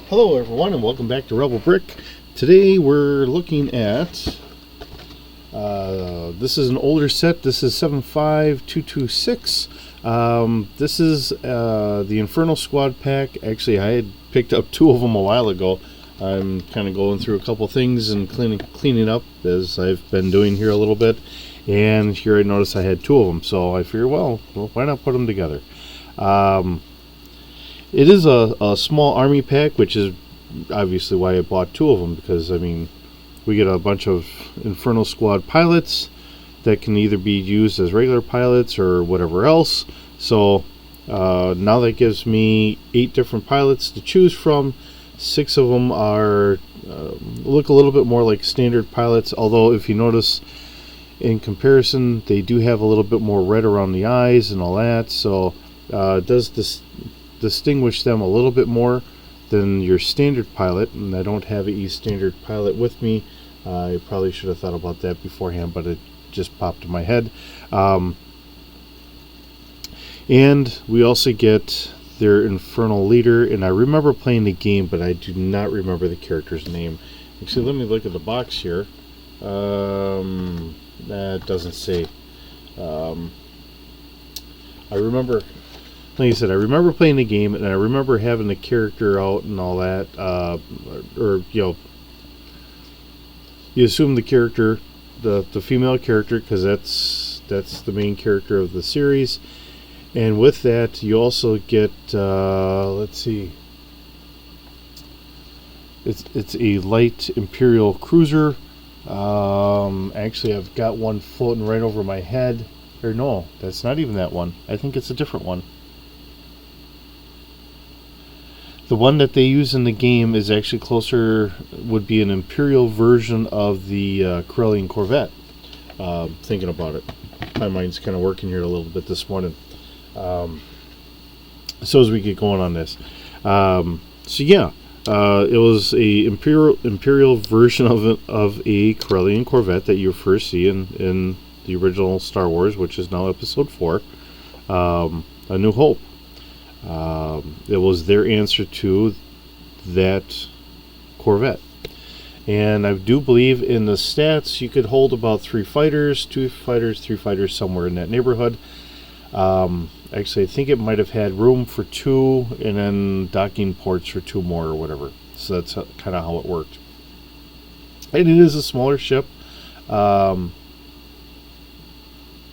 Hello everyone and welcome back to Rebel Brick. Today we're looking at, this is an older set. This is 75226. This is the Inferno Squad pack. Actually, I had picked up two of them a while ago. I'm kind of going through a couple things and cleaning up as I've been doing here a little bit. And here I noticed I had two of them, so I figured, well, why not put them together? It is a small army pack, which is obviously why I bought two of them, because, I mean, we get a bunch of Inferno Squad pilots that can either be used as regular pilots or whatever else. So now that gives me 8 different pilots to choose from. 6 of them are look a little bit more like standard pilots, although if you notice in comparison they do have a little bit more red around the eyes and all that, so it does distinguish them a little bit more than your standard pilot. And I don't have a standard pilot with me. I probably should have thought about that beforehand, but it just popped in my head. And we also get their Infernal leader, and I remember playing the game, but I do not remember the character's name. Actually, let me look at the box here. That doesn't say. I remember, like I said, I remember playing the game, and I remember having the character out and all that. Or you know, you assume the character, the female character, because that's the main character of the series. And with that, you also get, let's see, it's a light Imperial cruiser. Actually, I've got one floating right over my head. Or no, that's not even that one. I think it's a different one. The one that they use in the game is actually closer, would be an Imperial version of the Corellian Corvette. Thinking about it, my mind's kind of working here a little bit this morning. So as we get going on this, so yeah, it was a imperial version of a Corellian Corvette that you first see in the original Star Wars, which is now Episode 4, A New Hope. It was their answer to that Corvette. And I do believe in the stats you could hold about 3 fighters, 2 fighters, 3 fighters, somewhere in that neighborhood. Actually, I think it might have had room for 2 and then docking ports for 2 more or whatever. So that's kind of how it worked. And it is a smaller ship,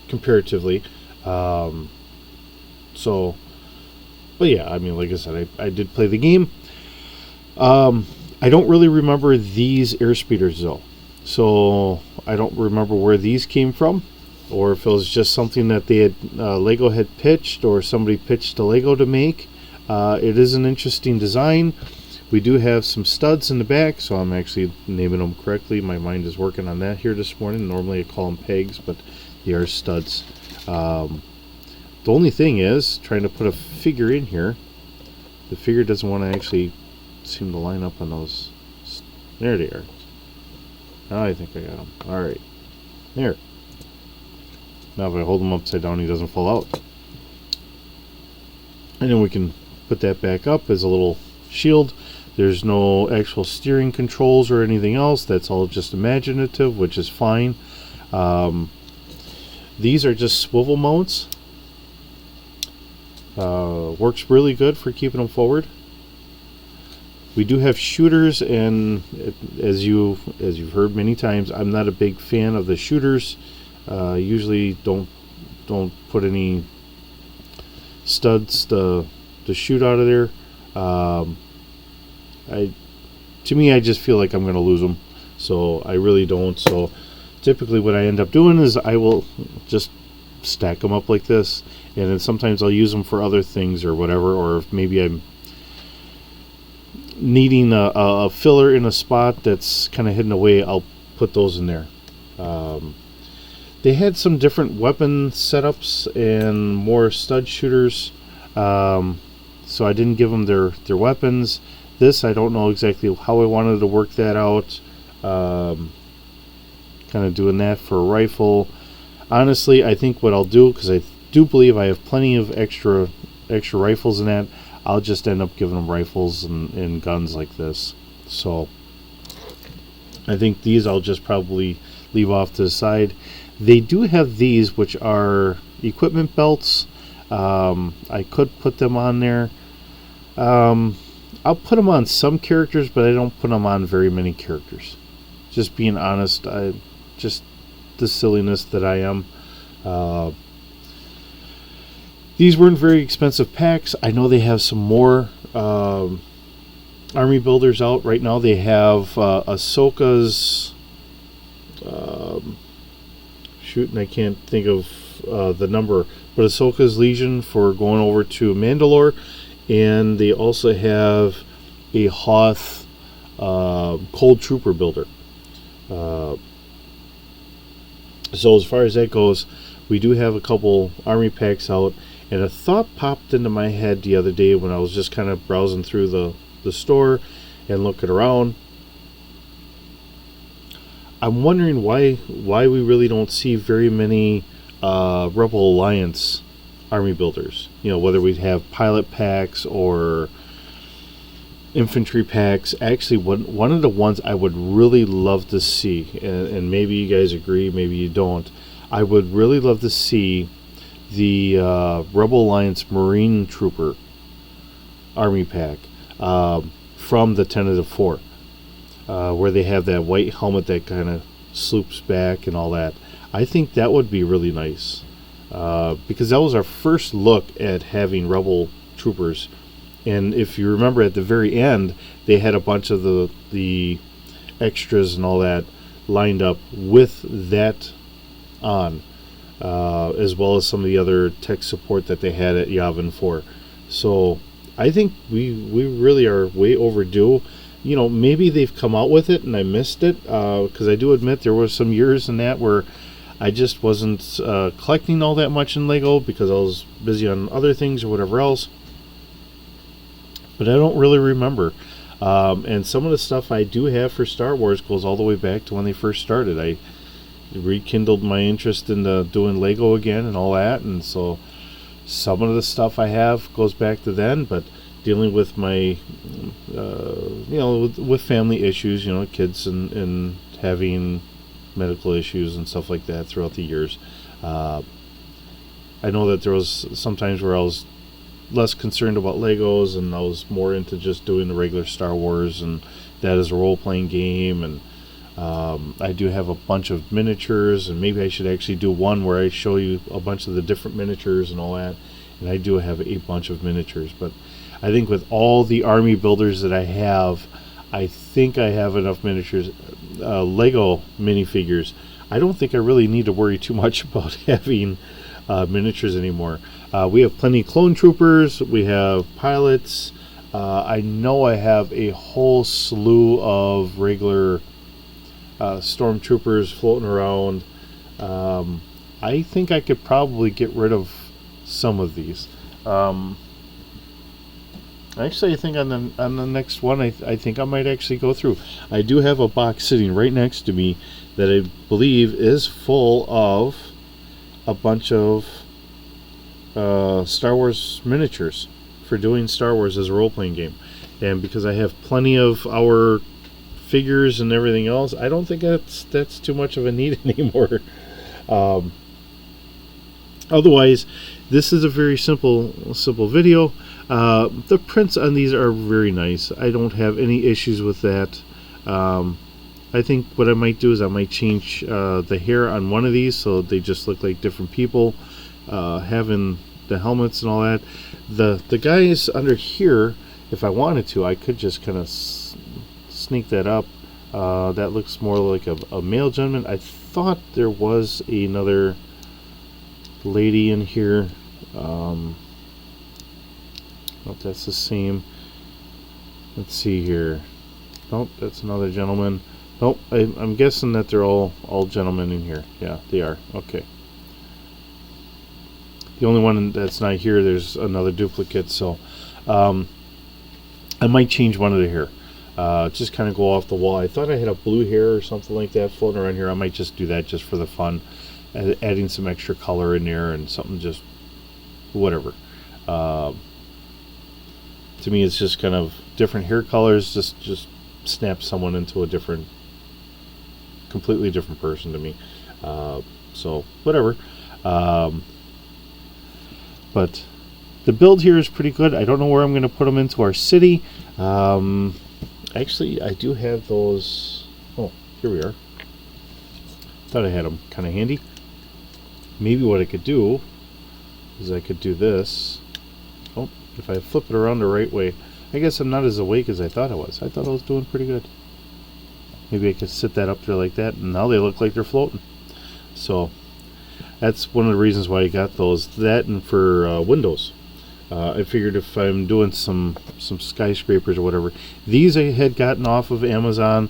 comparatively. So, but yeah, I mean, like I said, I did play the game. I don't really remember these airspeeders though. So I don't remember where these came from, or if it was just something that they had Lego had pitched, or somebody pitched to Lego to make. It is an interesting design. We do have some studs in the back, so I'm actually naming them correctly. My mind is working on that here this morning. Normally I call them pegs, but they are studs. The only thing is, trying to put a figure in here, the figure doesn't want to actually seem to line up on those. There they are. Now I think I got them. Alright. There. Now if I hold him upside down, he doesn't fall out. And then we can put that back up as a little shield. There's no actual steering controls or anything else. That's all just imaginative, which is fine. These are just swivel mounts. Works really good for keeping them forward. We do have shooters, and as you've heard many times, I'm not a big fan of the shooters. Usually don't put any studs to shoot out of there. To me, I just feel like I'm going to lose them, so I really don't. So typically what I end up doing is I will just stack them up like this, and then sometimes I'll use them for other things or whatever, or if maybe I'm needing a filler in a spot that's kind of hidden away, I'll put those in there. They had some different weapon setups and more stud shooters, so I didn't give them their weapons. This, I don't know exactly how I wanted to work that out. Kind of doing that for a rifle. Honestly, I think what I'll do, because I do believe I have plenty of extra rifles in that, I'll just end up giving them rifles and guns like this. So I think these I'll just probably leave off to the side. They do have these, which are equipment belts. I could put them on there. I'll put them on some characters, but I don't put them on very many characters. Just being honest, just the silliness that I am. These weren't very expensive packs. I know they have some more army builders out right now. They have Ahsoka's. Shoot, and I can't think of the number, but Ahsoka's Legion for going over to Mandalore, and they also have a Hoth Cold Trooper builder. So as far as that goes, we do have a couple army packs out, and a thought popped into my head the other day when I was just kind of browsing through the store and looking around. I'm wondering why we really don't see very many Rebel Alliance army builders. You know, whether we have pilot packs or infantry packs. Actually, one of the ones I would really love to see, and maybe you guys agree, maybe you don't, I would really love to see the Rebel Alliance Marine Trooper army pack from the Tentative 4. Where they have that white helmet that kind of sloops back and all that. I think that would be really nice. Because that was our first look at having Rebel troopers. And if you remember at the very end, they had a bunch of the extras and all that lined up with that on. As well as some of the other tech support that they had at Yavin 4. So I think we really are way overdue. You know, maybe they've come out with it and I missed it, because I do admit there were some years in that where I just wasn't collecting all that much in Lego because I was busy on other things or whatever else. But I don't really remember. And some of the stuff I do have for Star Wars goes all the way back to when they first started. I rekindled my interest in doing Lego again and all that, and so some of the stuff I have goes back to then, but dealing with my, with family issues, kids and having medical issues and stuff like that throughout the years. I know that there was some times where I was less concerned about Legos and I was more into just doing the regular Star Wars and that as a role-playing game. And I do have a bunch of miniatures, and maybe I should actually do one where I show you a bunch of the different miniatures and all that. And I do have a bunch of miniatures, but I think with all the army builders that I have, I think I have enough miniatures, Lego minifigures. I don't think I really need to worry too much about having miniatures anymore. We have plenty of clone troopers. We have pilots. I know I have a whole slew of regular stormtroopers floating around. I think I could probably get rid of some of these. Actually, I think on the next one, I think I might actually go through. I do have a box sitting right next to me that I believe is full of a bunch of Star Wars miniatures for doing Star Wars as a role-playing game. And because I have plenty of our figures and everything else, I don't think that's too much of a need anymore. Otherwise, this is a very simple video. The prints on these are very nice. I don't have any issues with that. I think what I might do is I might change the hair on one of these so they just look like different people, having the helmets and all that. The guys under here, if I wanted to, I could just kind of sneak that up. That looks more like a male gentleman. I thought there was another lady in here. Nope, that's the same. Let's see here. Nope, that's another gentleman. Nope, I'm guessing that they're all gentlemen in here. Yeah, they are. Okay. The only one that's not here, there's another duplicate. So I might change one of the hair. Just kind of go off the wall. I thought I had a blue hair or something like that floating around here. I might just do that just for the fun, adding some extra color in there and something, just whatever. to me, it's just kind of different hair colors. Just snaps someone into a completely different person to me. So whatever. But the build here is pretty good. I don't know where I'm going to put them into our city. Actually, I do have those. Oh, here we are. Thought I had them kind of handy. Maybe what I could do is I could do this. Oh, if I flip it around the right way. I guess I'm not as awake as I thought I was. I thought I was doing pretty good. Maybe I could sit that up there like that, and now they look like they're floating. So that's one of the reasons why I got those. That and for windows. I figured if I'm doing some skyscrapers or whatever, these I had gotten off of Amazon.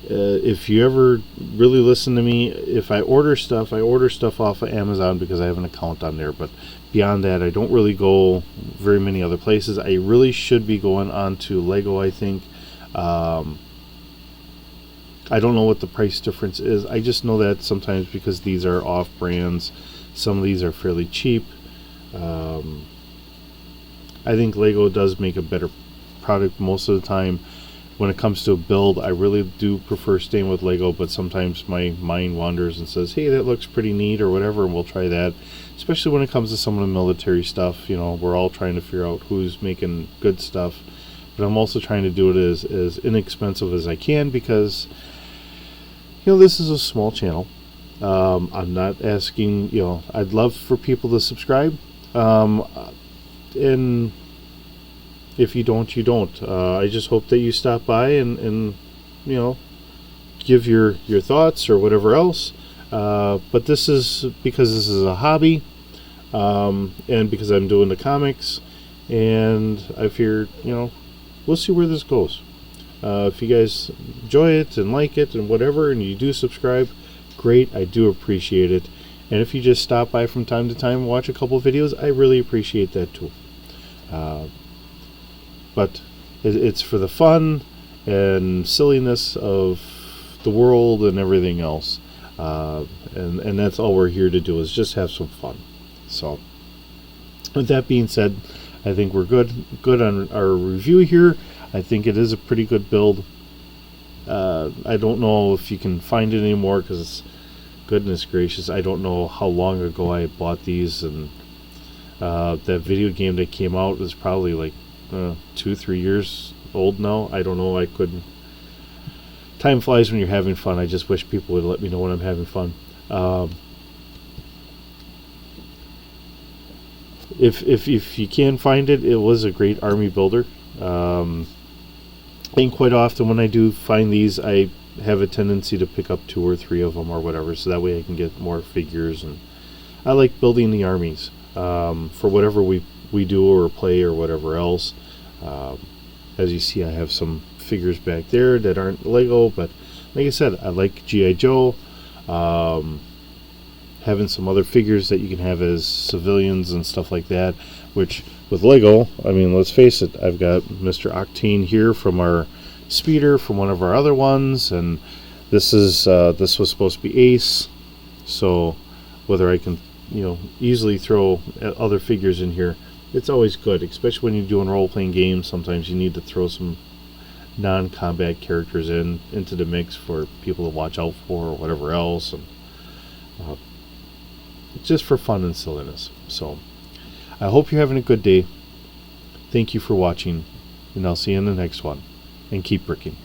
If you ever really listen to me, if I order stuff off of Amazon because I have an account on there. But beyond that, I don't really go very many other places. I really should be going on to Lego, I think. I don't know what the price difference is. I just know that sometimes because these are off brands, some of these are fairly cheap. I think Lego does make a better product most of the time. When it comes to a build, I really do prefer staying with Lego, but sometimes my mind wanders and says, hey, that looks pretty neat or whatever, and we'll try that. Especially when it comes to some of the military stuff. You know, we're all trying to figure out who's making good stuff. But I'm also trying to do it as inexpensive as I can because, you know, this is a small channel. I'm not asking, you know, I'd love for people to subscribe. And if you don't, you don't. I just hope that you stop by and you know, give your thoughts or whatever else. But this is because this is a hobby, and because I'm doing the comics, and I figured, you know, we'll see where this goes. If you guys enjoy it and like it and whatever, and you do subscribe, great. I do appreciate it. And if you just stop by from time to time and watch a couple of videos, I really appreciate that too. But it's for the fun and silliness of the world and everything else. And that's all we're here to do, is just have some fun. So with that being said, I think we're good on our review here. I think it is a pretty good build. I don't know if you can find it anymore because, goodness gracious, I don't know how long ago I bought these, and that video game that came out was probably like 2-3 years old now. I don't know. Time flies when you're having fun. I just wish people would let me know when I'm having fun. If you can find it, it was a great army builder. And quite often when I do find these, I have a tendency to pick up 2 or 3 of them or whatever, so that way I can get more figures. And I like building the armies for whatever we do or play or whatever else. As you see, I have some figures back there that aren't Lego, but like I said, I like G.I. Joe. Having some other figures that you can have as civilians and stuff like that, which with Lego, I mean, let's face it, I've got Mr. Octane here from our speeder from one of our other ones, and this was supposed to be Ace. So whether I can, you know, easily throw other figures in here, it's always good, especially when you're doing role-playing games. Sometimes you need to throw some non-combat characters into the mix for people to watch out for or whatever else, and just for fun and silliness. So I hope you're having a good day. Thank you for watching, and I'll see you in the next one. And keep bricking.